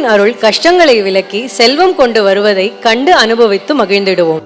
அன்னையின் அருள் கஷ்டங்களை விலக்கி செல்வம் கொண்டு வருவதை கண்டு அனுபவித்து மகிழ்ந்திடுவோம்.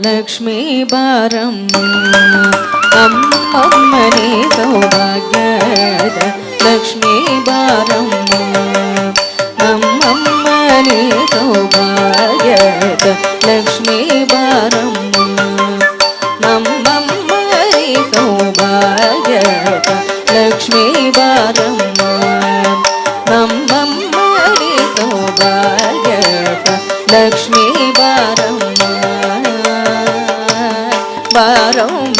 ಲಕ್ಷ್ಮೀ ಬಾರಮ್ಮ ಅಮ್ಮಮ್ಮನೇ ಸೌಭಾಗ್ಯದ ಲಕ್ಷ್ಮೀ ಬಾರಮ್ಮ ಅಮ್ಮಮ್ಮನೇ ಸೌಭಾಗ್ಯದ ಲಕ್ಷ್ಮೀ ಬಾರಮ್ಮ ನಮ್ಮಮ್ಮನೇ ಸೌಭಾಗ್ಯದ ಲಕ್ಷ್ಮೀ ಬಾರಮ್ಮ ನಮ್ಮಮ್ಮನೇ ಸೌಭಾಗ್ಯದ ಲಕ್ಷ್ಮೀ ಬಾರಮ್ಮ ಬಾರಮ್ಮ.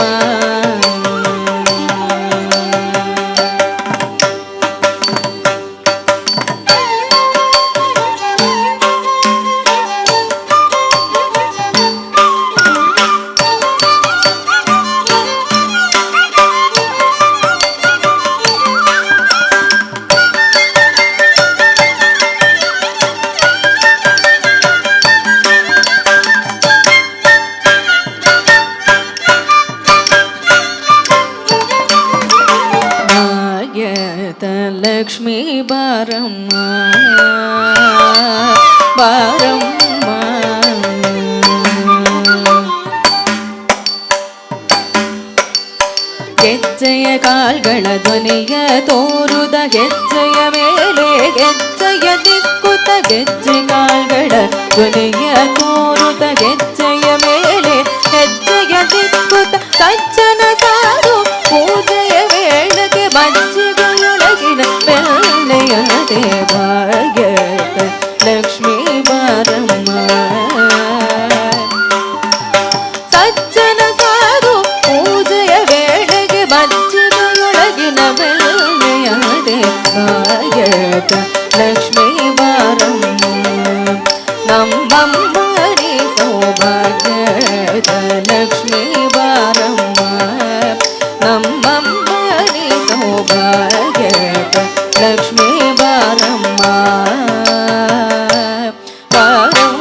ಲಕ್ಷ್ಮೀ ಬಾರಮ್ಮ ಬಾರಮ್ಮ ಗೆಜ್ಜೆಯ ಕಾಲ್ಗಳ ಧ್ವನಿಯ ತೋರುದ ಗೆಜ್ಜೆಯ ಮೇಲೆ ಗೆಜ್ಜೆಯ ದಿಕ್ಕುತ ಗೆಜ್ಜೆ ಕಾಲ್ಗಳ ಧ್ವನಿಯ ತೋರುದ ಗೆಜ್ಜೆಯ ಮೇಲೆ ಹೆಜ್ಜೆಯ ದಿಕ್ಕುತ ಸಜ್ಜನ ಸಾರು ಪೂಜೆಯ ವೇಳೆಗೆ ಬಜ್ಜೆಗಳೊಳಗಿನ ಬೆಳ್ಳೆಯ ದೇವಾಗ್ಯದ ಲಕ್ಷ್ಮೀ ಬಾರಮ್ಮ ಸಜ್ಜನ ಸಾರು ಪೂಜೆಯ ವೇಳೆಗೆ ಬಜ್ಜೆಗಳೊಳಗಿನ ಬೆಳ್ಳೆಯ ದೇವಾಗ್ಯದ ಲಕ್ಷ್ಮೀ ಬಾರಮ್ಮ ನಮ್ಮಮ್ಮನೇ ಸೌಭಾಗ್ಯದ ಲಕ್ಷ್ಮೀ ಬಾರಮ್ಮ ನಮ್ಮಮ್ಮನೇ ಸೌಭಾಗ್ಯದ ಲಕ್ಷ್ಮೀ ಬಾರಮ್ಮ ಬಾರಮ್ಮ.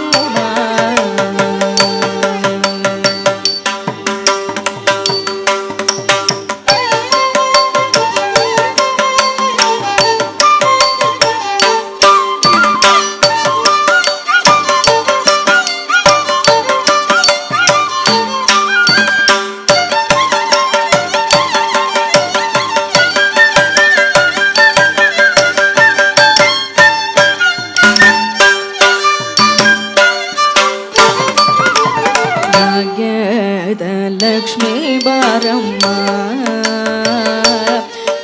ಲಕ್ಷ್ಮೀ ಬಾರಮ್ಮ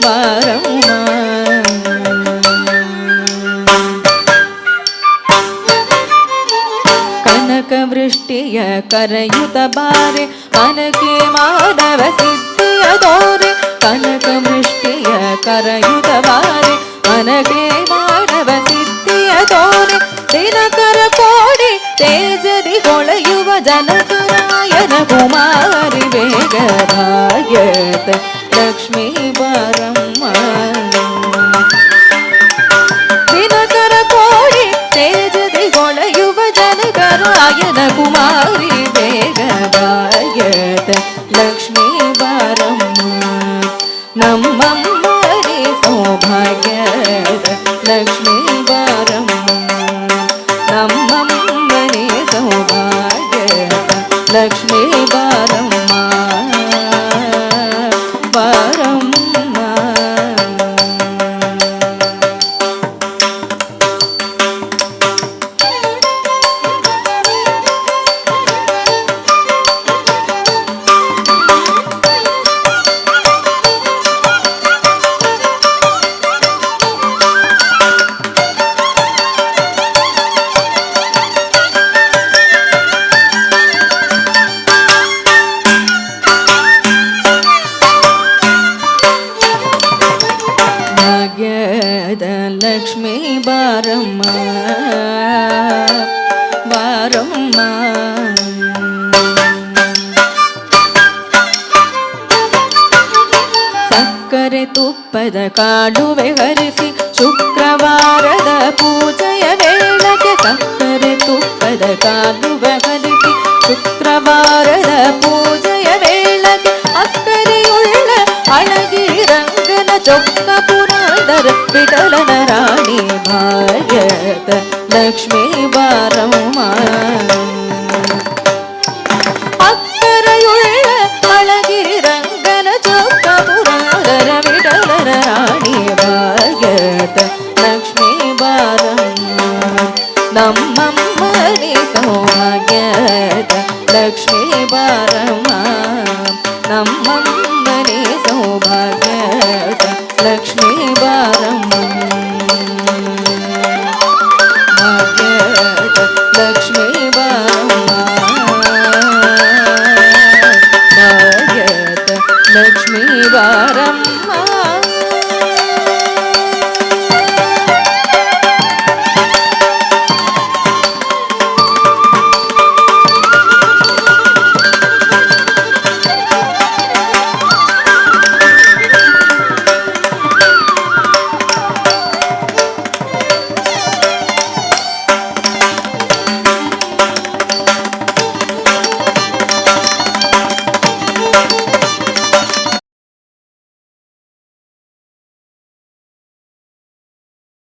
ಬಾರಮ್ಮ ಕನಕ ವೃಷ್ಟಿಯ ಕರೆಯುತ್ತ ಬಾರೆ ಮನಕ್ಕೆ ಮಾನವ ಸಿದ್ಧಿಯ ತೋರೆ ಕನಕ ವೃಷ್ಟಿಯ ಕರೆಯುತ್ತ ಬಾರೆ ಮನಕ್ಕೆ ಮಾನವ ಸಿದ್ಧಿಯ ತೋರೆ ದಿನಕರ ಕೋಡಿ ತೇಜದಿ ಹೊಳೆಯುವ ಜನಕರಾಯನ ಕುಮಾರಿ ಬೇಗ ಭಾಗ್ಯದ ಲಕ್ಷ್ಮೀ ಬಾರಮ್ಮ ದಿನಕರ ಕೋಡಿ ತೇಜದಿ ಹೊಳೆಯುವ ಜನಕರಾಯನ ಕುಮಾರಿ ಬೇಗ ಭಾಗ್ಯದ ಲಕ್ಷ್ಮೀ ಬಾರಮ್ಮ ನಮ್ಮಮ್ಮನೇ ಸೌಭಾಗ್ಯದ ಲಕ್ಷ್ಮೀ ಬಾರಮ್ಮ ನಮ್ಮಮ್ಮನೇ ಸೌಭಾಗ್ಯದ ಲಕ್ಷ್ಮೀ ಬಾರಮ್ಮ ಬಾರಮ್ಮ. ಬಾರಮ್ಮ ಬಾರಮ್ಮ. ಸಕ್ಕರೆ ತುಪ್ಪದ ಕಾಲುವೆ ಹರಿಸಿ ಶುಕ್ರವಾರದ ಪೂಜೆಯ ವೇಳೆಗೆ ಸಕ್ಕರೆ ತುಪ್ಪದ ಕಾಲುವೆ ಹರಿಸಿ ಶುಕ್ರವಾರದ ಪೂಜೆಯ ವೇಳೆಗೆ ಅಕ್ಕರೆಯುಳ್ಳ ಅಳಗಿ ರಂಗನ ಚೊಕ್ಕ ಪುರಾದರ ವಿಠಲನ ರಾಣಿ ಭಾಗ್ಯದ ಲಕ್ಷ್ಮೀ ಬಾರಮ್ಮ.